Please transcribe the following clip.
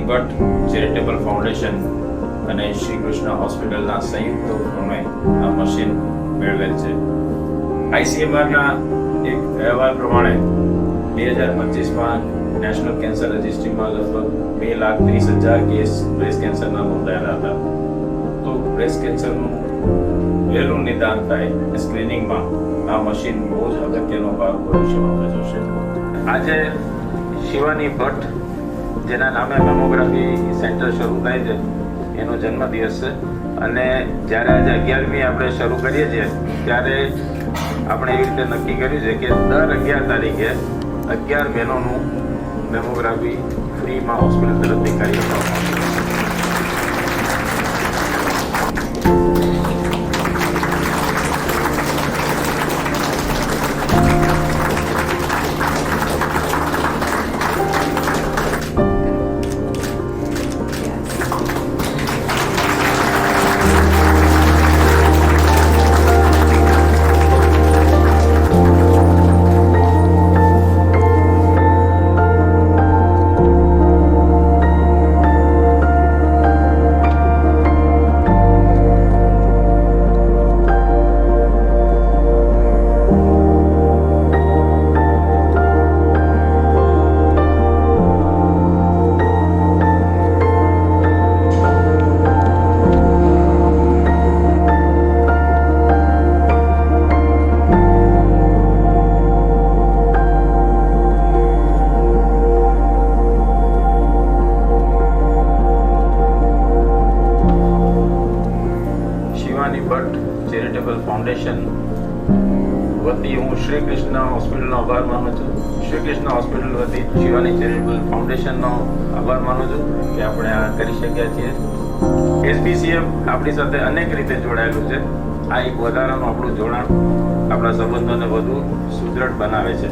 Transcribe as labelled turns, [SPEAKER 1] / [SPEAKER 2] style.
[SPEAKER 1] Bhatt charitable foundation અને શ્રી કૃષ્ણ હોસ્પિટલના સંયુક્ત ઉપક્રમે આ મશીન મેળવેલ છે. ICMRના એક અહેવાલ પ્રમાણે 2025માં નેશનલ કેન્સર રજિસ્ટ્રીમાં લગભગ 2,30,000 કેસ બ્રેસ્ટ કેન્સરના નોંધાયેલા હતા. તો બ્રેસ્ટ કેન્સરનું વહેલું નિદાન થાય સ્ક્રીનિંગમાં આ મશીન બહુ જ અગત્યનો ભાગ ભવિષ્યમાં ભજવશે. આજે શિવાની ભટ્ટ, જેના નામે મેમોગ્રાફી સેન્ટર શરૂ થાય છે, એનો જન્મદિવસ છે. અને જ્યારે આજે 11મી આપણે શરૂ કરીએ છીએ ત્યારે આપણે એવી રીતે નક્કી કર્યું છે કે દર 11 તારીખે 11 બહેનોનું મેમોગ્રાફી ફ્રીમાં હોસ્પિટલ તરફથી કરી આપવામાં આવશે. ભટ્ટ ચેરિટેબલ ફાઉન્ડેશન વતી હું શ્રી કૃષ્ણ હોસ્પિટલનો આભાર માનું છું. શ્રી કૃષ્ણ હોસ્પિટલ વતી શિવાની ચેરિટેબલ ફાઉન્ડેશનનો આભાર માનું છું કે આપણે આ કરી શક્યા છીએ. SBCF આપણી સાથે અનેક રીતે જોડાયેલું છે. આ એક વધારાનું આપણું જોડાણ આપણા સંબંધોને વધુ સુદૃઢ બનાવે છે.